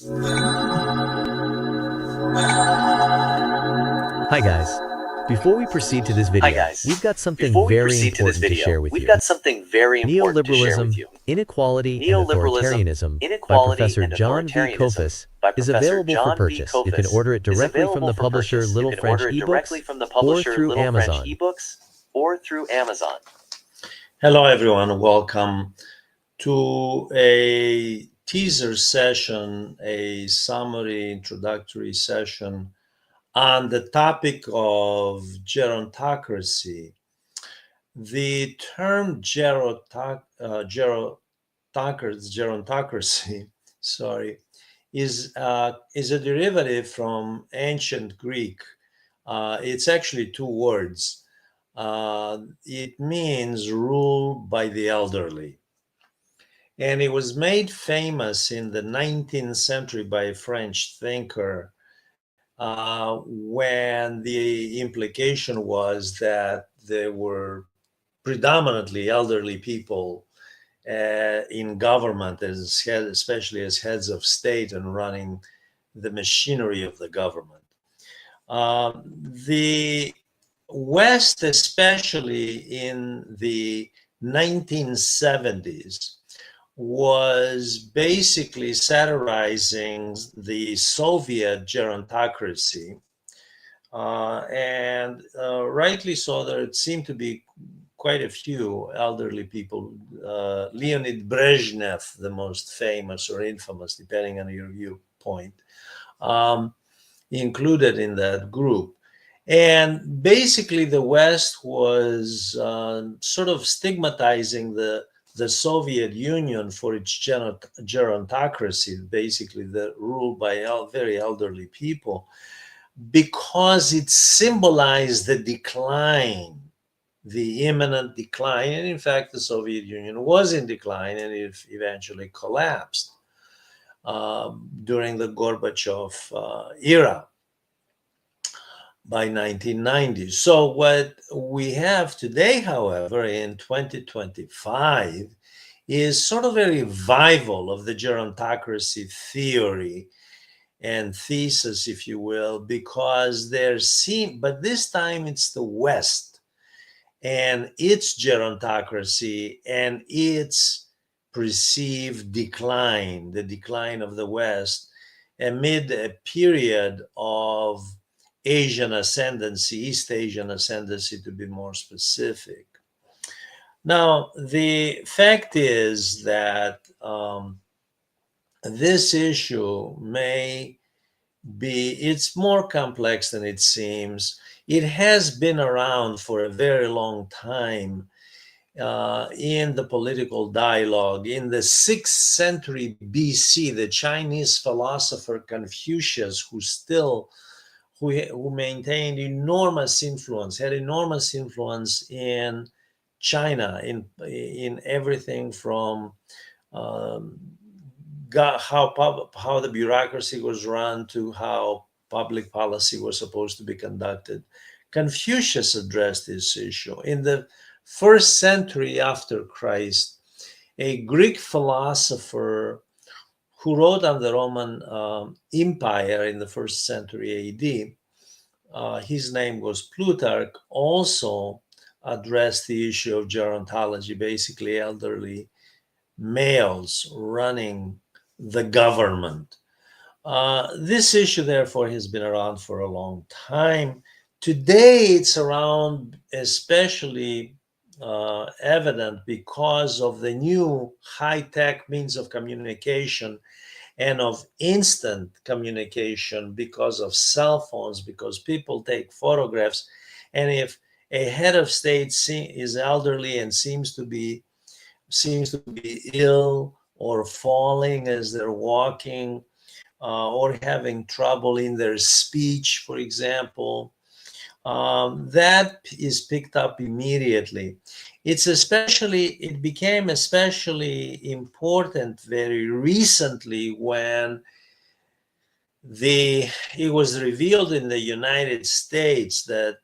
Hi guys. Before we proceed to this video, we've got something very important to share with you. Neoliberalism, Inequality and Authoritarianism by Professor Jon V. Kofas is available for purchase. You can order it directly from the publisher Little French eBooks or through Amazon. Hello everyone, welcome to a teaser session, a summary introductory session on the topic of gerontocracy. The term gerontocracy, is a derivative from ancient Greek. It's actually two words. It means rule by the elderly. And it was made famous in the 19th century by a French thinker when the implication was that there were predominantly elderly people in government, especially as heads of state and running the machinery of the government. The West, especially in the 1970s, was basically satirizing the Soviet gerontocracy, and rightly so. There seemed to be quite a few elderly people. Leonid Brezhnev, the most famous or infamous, depending on your viewpoint, included in that group. And basically, the West was sort of stigmatizing the Soviet Union for its gerontocracy, basically the rule by very elderly people, because it symbolized the decline, the imminent decline. And in fact, the Soviet Union was in decline and it eventually collapsed during the Gorbachev era by 1990. So what we have today, however, in 2025 is sort of a revival of the gerontocracy theory and thesis, if you will, because but this time it's the West and its gerontocracy and its perceived decline, the decline of the West amid a period of Asian ascendancy, East Asian ascendancy to be more specific. Now, the fact is that this issue it's more complex than it seems. It has been around for a very long time in the political dialogue. In the 6th century BC, the Chinese philosopher Confucius, who maintained enormous influence, had enormous influence in China, in everything from how the bureaucracy was run to how public policy was supposed to be conducted. Confucius addressed this issue. In the 1st century after Christ, a Greek philosopher who wrote on the Roman Empire in the 1st century AD, his name was Plutarch, also addressed the issue of gerontology, basically elderly males running the government. This issue, therefore, has been around for a long time. Today, it's around especially evident because of the new high-tech means of communication and of instant communication, because of cell phones, because people take photographs. And if a head of state is elderly and seems to be ill or falling as they're walking, or having trouble in their speech, for example, that is picked up immediately. It became especially important very recently when it was revealed in the United States that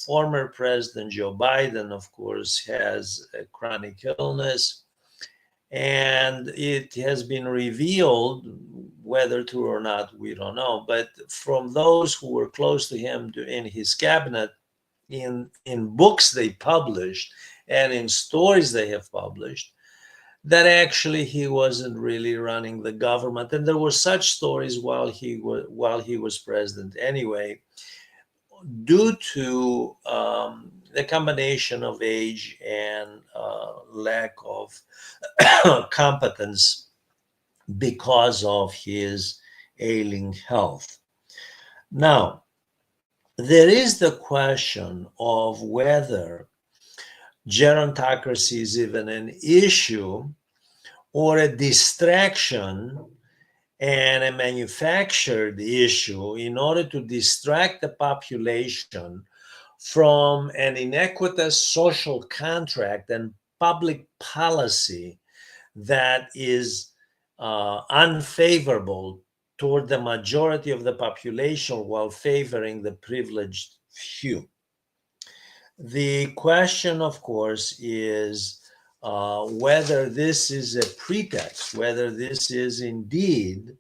former President Joe Biden, of course, has a chronic illness. And it has been revealed whether true or not, we don't know. But from those who were close to him in his cabinet, in books they published and in stories they have published, that actually he wasn't really running the government. And there were such stories while he was president anyway, due to the combination of age and lack of competence because of his ailing health. Now, there is the question of whether gerontocracy is even an issue or a distraction and a manufactured issue in order to distract the population from an inequitous social contract and public policy that is unfavorable toward the majority of the population while favoring the privileged few. The question, of course, is whether this is a pretext, whether this is indeed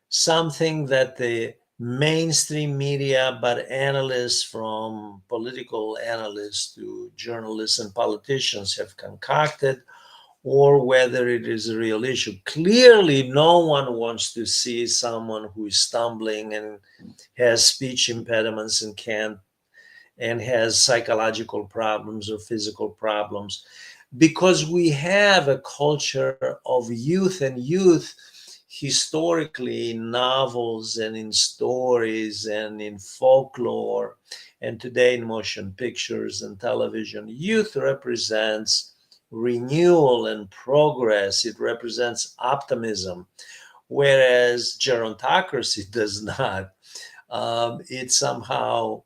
something that the mainstream media, but analysts, from political analysts to journalists and politicians, have concocted, or whether it is a real issue. Clearly, no one wants to see someone who is stumbling and has speech impediments and has psychological problems or physical problems, because we have a culture of youth, and youth historically in novels and in stories and in folklore, and today in motion pictures and television, youth represents renewal and progress. It represents optimism, whereas gerontocracy does not. It somehow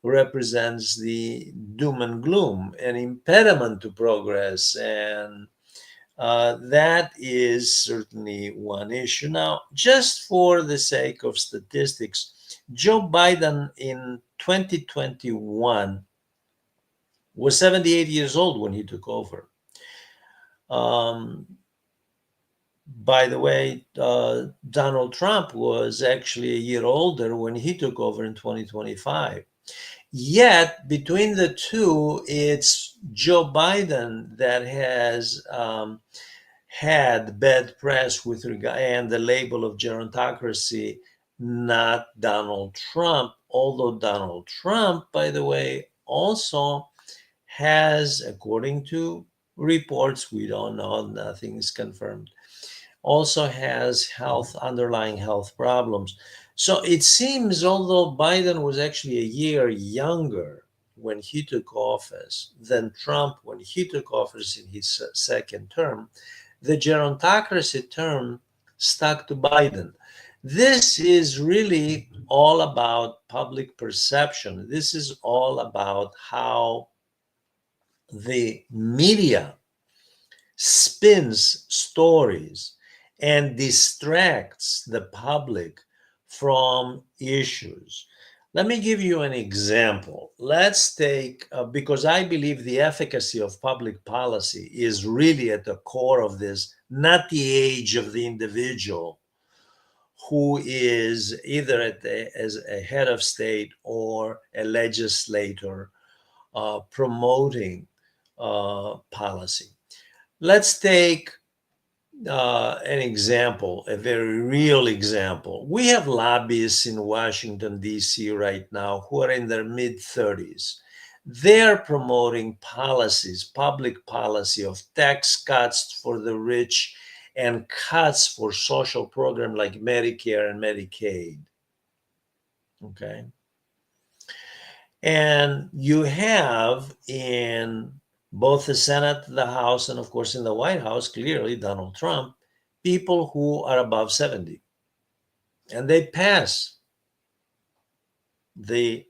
represents the doom and gloom, an impediment to progress, and that is certainly one issue. Now, just for the sake of statistics, Joe Biden in 2021 was 78 years old when he took over. By the way, Donald Trump was actually a year older when he took over in 2025. Yet, between the two, it's Joe Biden that has had bad press with regard and the label of gerontocracy, not Donald Trump. Although Donald Trump, by the way, also has, according to reports, we don't know, nothing is confirmed, also has underlying health problems. So it seems, although Biden was actually a year younger when he took office than Trump when he took office in his second term, the gerontocracy term stuck to Biden. This is really all about public perception. This is all about how the media spins stories and distracts the public from issues. Let me give you an example. Let's take, because I believe the efficacy of public policy is really at the core of this, not the age of the individual who is either as a head of state or a legislator promoting policy. Let's take an example, a very real example. We have lobbyists in Washington, D.C. right now who are in their mid-30s. They're promoting policies, public policy of tax cuts for the rich and cuts for social programs like Medicare and Medicaid. Okay. And you have in both the Senate, the House, and of course in the White House, clearly Donald Trump, people who are above 70. And they pass they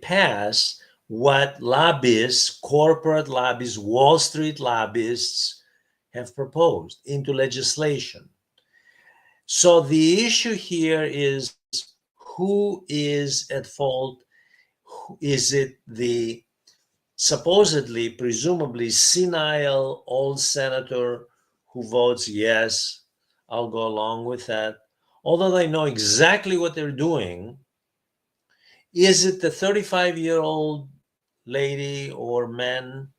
pass what lobbyists, corporate lobbyists, Wall Street lobbyists have proposed into legislation. So the issue here is, who is at fault? Is it the supposedly, presumably senile old senator who votes yes I'll go along with that. Although they know exactly what they're doing, is it the 35-year-old lady or man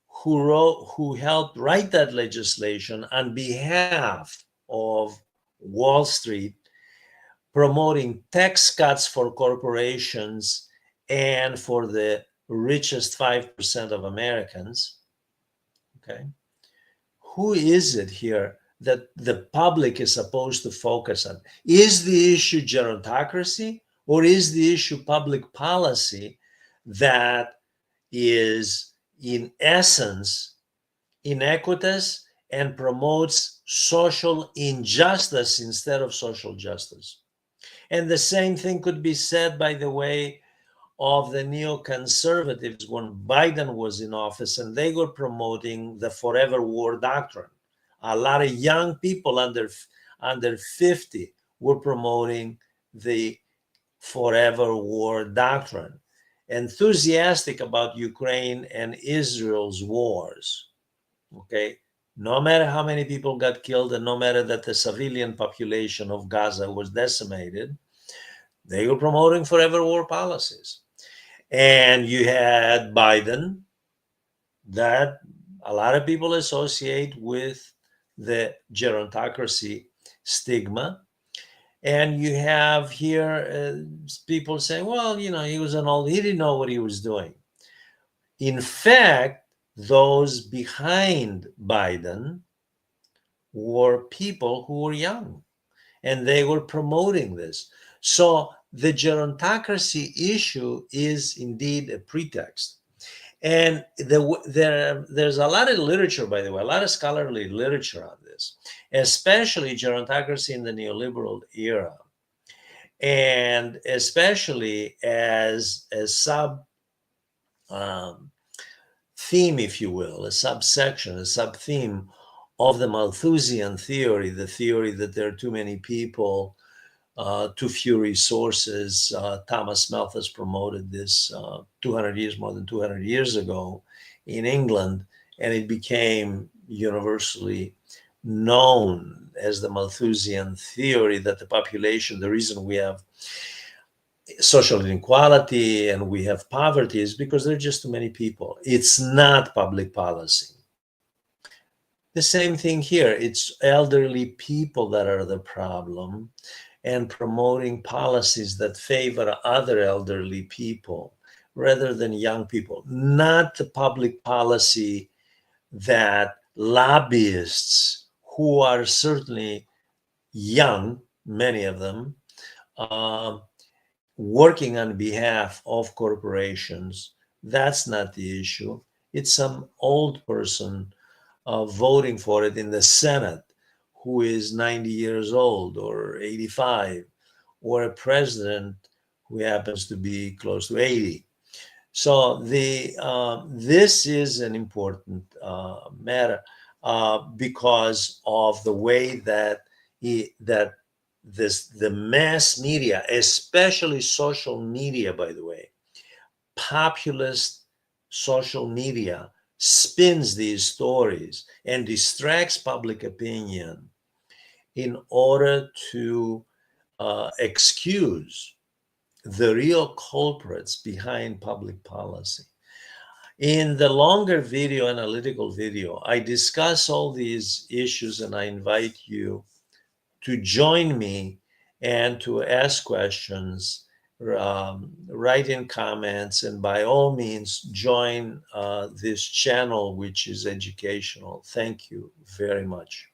who helped write that legislation on behalf of Wall Street, promoting tax cuts for corporations and for the richest 5% of Americans? Okay. Who is it here that the public is supposed to focus on? Is the issue gerontocracy, or is the issue public policy that is, in essence, inequitous and promotes social injustice instead of social justice? And the same thing could be said, by the way, of the neoconservatives when Biden was in office, and they were promoting the forever war doctrine. A lot of young people under 50 were promoting the forever war doctrine, enthusiastic about Ukraine and Israel's wars. Okay, no matter how many people got killed, and no matter that the civilian population of Gaza was decimated, they were promoting forever war policies. And you had Biden, that a lot of people associate with the gerontocracy stigma. And you have here people saying, well, he was he didn't know what he was doing. In fact, those behind Biden were people who were young, and they were promoting this. So the gerontocracy issue is indeed a pretext. And there's a lot of literature, by the way, a lot of scholarly literature on this, especially gerontocracy in the neoliberal era, and especially as a sub theme, if you will, a subsection, a sub-theme of the Malthusian theory, the theory that there are too many people, too few resources. Thomas Malthus promoted this more than 200 years ago in England, and it became universally known as the Malthusian theory that the population, the reason we have social inequality and we have poverty is because there are just too many people. It's not public policy. The same thing here. It's elderly people that are the problem, and promoting policies that favor other elderly people rather than young people. Not the public policy that lobbyists, who are certainly young, many of them, working on behalf of corporations. That's not the issue. It's some old person voting for it in the Senate who is 90 years old or 85, or a president who happens to be close to 80. So this is an important matter because of the way that the mass media, especially social media, by the way, populist social media, spins these stories and distracts public opinion in order to excuse the real culprits behind public policy. In the longer video, analytical video, I discuss all these issues, and I invite you to join me and to ask questions, write in comments, and by all means join this channel, which is educational. Thank you very much.